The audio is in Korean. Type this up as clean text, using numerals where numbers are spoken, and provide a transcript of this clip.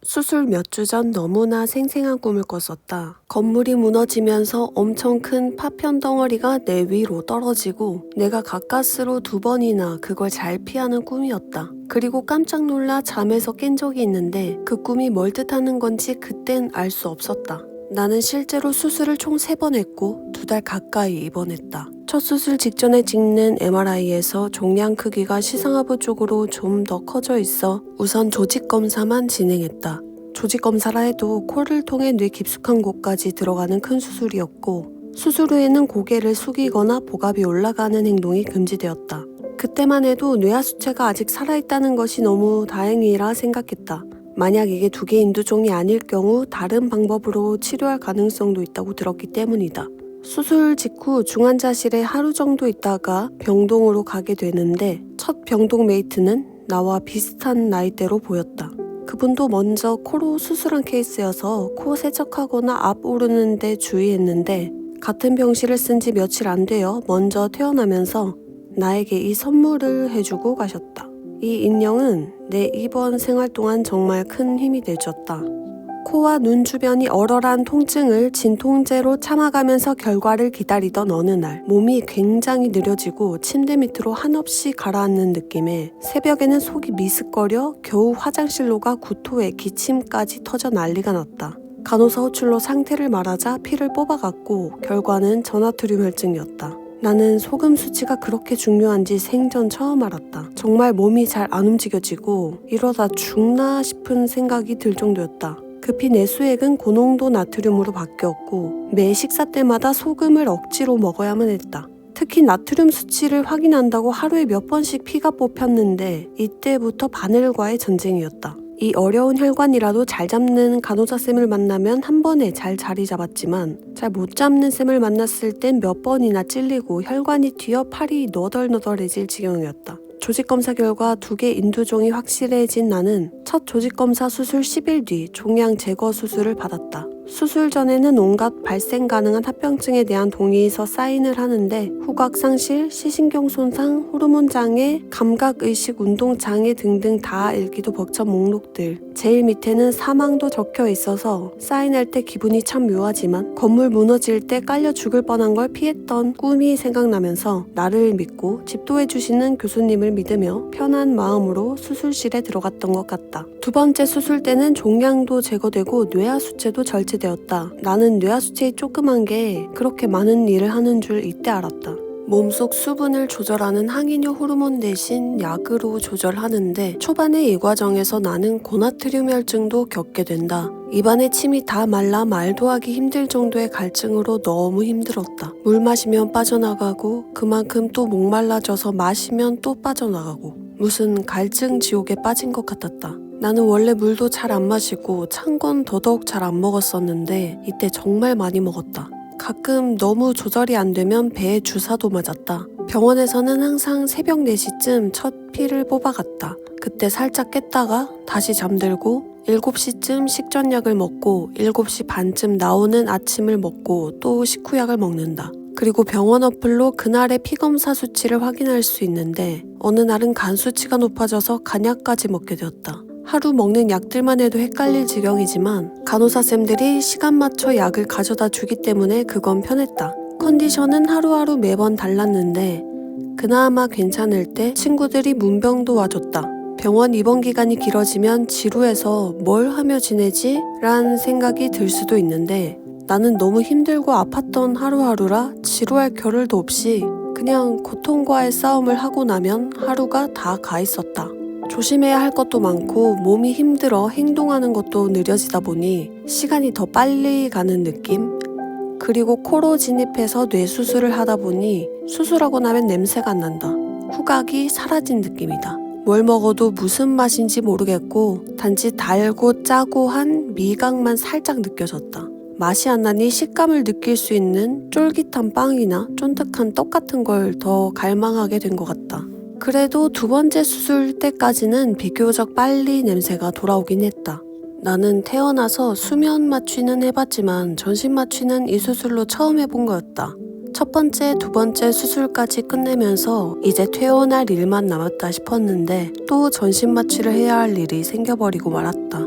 수술 몇 주 전 너무나 생생한 꿈을 꿨었다. 건물이 무너지면서 엄청 큰 파편 덩어리가 내 위로 떨어지고 내가 가까스로 2번이나 그걸 잘 피하는 꿈이었다. 그리고 깜짝 놀라 잠에서 깬 적이 있는데 그 꿈이 뭘 뜻하는 건지 그땐 알 수 없었다. 나는 실제로 수술을 총 3번 했고 2달 가까이 입원했다. 첫 수술 직전에 찍는 MRI에서 종양 크기가 시상하부 쪽으로 좀 더 커져 있어 우선 조직 검사만 진행했다. 조직 검사라 해도 코를 통해 뇌 깊숙한 곳까지 들어가는 큰 수술이었고 수술 후에는 고개를 숙이거나 복압이 올라가는 행동이 금지되었다. 그때만 해도 뇌하수체가 아직 살아있다는 것이 너무 다행이라 생각했다. 만약 이게 2개 인두종이 아닐 경우 다른 방법으로 치료할 가능성도 있다고 들었기 때문이다. 수술 직후 중환자실에 하루 정도 있다가 병동으로 가게 되는데 첫 병동 메이트는 나와 비슷한 나이대로 보였다. 그분도 먼저 코로 수술한 케이스여서 코 세척하거나 앞 오르는 데 주의했는데 같은 병실을 쓴 지 며칠 안 되어 먼저 퇴원하면서 나에게 이 선물을 해주고 가셨다. 이 인형은 내 입원 생활 동안 정말 큰 힘이 되줬다. 코와 눈 주변이 얼얼한 통증을 진통제로 참아가면서 결과를 기다리던 어느 날 몸이 굉장히 느려지고 침대 밑으로 한없이 가라앉는 느낌에 새벽에는 속이 미습거려 겨우 화장실로 가 구토에 기침까지 터져 난리가 났다. 간호사 호출로 상태를 말하자 피를 뽑아갔고 결과는 전하투륨 혈증이었다. 나는 소금 수치가 그렇게 중요한지 생전 처음 알았다. 정말 몸이 잘 안 움직여지고 이러다 죽나 싶은 생각이 들 정도였다. 급히 내수액은 고농도 나트륨으로 바뀌었고 매 식사 때마다 소금을 억지로 먹어야만 했다. 특히 나트륨 수치를 확인한다고 하루에 몇 번씩 피가 뽑혔는데 이때부터 바늘과의 전쟁이었다. 이 어려운 혈관이라도 잘 잡는 간호사 쌤을 만나면 한 번에 잘 자리 잡았지만 잘 못 잡는 쌤을 만났을 땐 몇 번이나 찔리고 혈관이 튀어 팔이 너덜너덜해질 지경이었다. 조직검사 결과 2개 인두종이 확실해진 나는 첫 조직검사 수술 10일 뒤 종양 제거 수술을 받았다. 수술 전에는 온갖 발생 가능한 합병증에 대한 동의서 사인을 하는데 후각 상실, 시신경 손상, 호르몬 장애, 감각의식 운동 장애 등등 다 읽기도 벅찬 목록들. 제일 밑에는 사망도 적혀 있어서 사인할 때 기분이 참 묘하지만 건물 무너질 때 깔려 죽을 뻔한 걸 피했던 꿈이 생각나면서 나를 믿고 집도해주시는 교수님을 믿으며 편한 마음으로 수술실에 들어갔던 것 같다. 2번째 수술 때는 종양도 제거되고 뇌하수체도 절제되었다. 나는 뇌하수체이 조그만 게 그렇게 많은 일을 하는 줄 이때 알았다. 몸속 수분을 조절하는 항이뇨 호르몬 대신 약으로 조절하는데 초반에 이 과정에서 나는 고나트륨 혈증도 겪게 된다. 입안에 침이 다 말라 말도 하기 힘들 정도의 갈증으로 너무 힘들었다. 물 마시면 빠져나가고 그만큼 또 목말라져서 마시면 또 빠져나가고 무슨 갈증 지옥에 빠진 것 같았다. 나는 원래 물도 잘 안 마시고 찬 건 더더욱 잘 안 먹었었는데 이때 정말 많이 먹었다. 가끔 너무 조절이 안 되면 배에 주사도 맞았다. 병원에서는 항상 새벽 4시쯤 첫 피를 뽑아갔다. 그때 살짝 깼다가 다시 잠들고 7시쯤 식전약을 먹고 7시 반쯤 나오는 아침을 먹고 또 식후약을 먹는다. 그리고 병원 어플로 그날의 피검사 수치를 확인할 수 있는데 어느 날은 간 수치가 높아져서 간약까지 먹게 되었다. 하루 먹는 약들만 해도 헷갈릴 지경이지만 간호사쌤들이 시간 맞춰 약을 가져다 주기 때문에 그건 편했다. 컨디션은 하루하루 매번 달랐는데 그나마 괜찮을 때 친구들이 문병도 와줬다. 병원 입원 기간이 길어지면 지루해서 뭘 하며 지내지? 란 생각이 들 수도 있는데 나는 너무 힘들고 아팠던 하루하루라 지루할 겨를도 없이 그냥 고통과의 싸움을 하고 나면 하루가 다 가 있었다. 조심해야 할 것도 많고 몸이 힘들어 행동하는 것도 느려지다 보니 시간이 더 빨리 가는 느낌? 그리고 코로 진입해서 뇌수술을 하다 보니 수술하고 나면 냄새가 안 난다. 후각이 사라진 느낌이다. 뭘 먹어도 무슨 맛인지 모르겠고 단지 달고 짜고 한 미각만 살짝 느껴졌다. 맛이 안 나니 식감을 느낄 수 있는 쫄깃한 빵이나 쫀득한 떡 같은 걸 더 갈망하게 된 것 같다. 그래도 2번째 수술 때까지는 비교적 빨리 냄새가 돌아오긴 했다. 나는 태어나서 수면 마취는 해봤지만 전신 마취는 이 수술로 처음 해본 거였다. 첫 번째, 2번째 수술까지 끝내면서 이제 퇴원할 일만 남았다 싶었는데 또 전신 마취를 해야 할 일이 생겨버리고 말았다.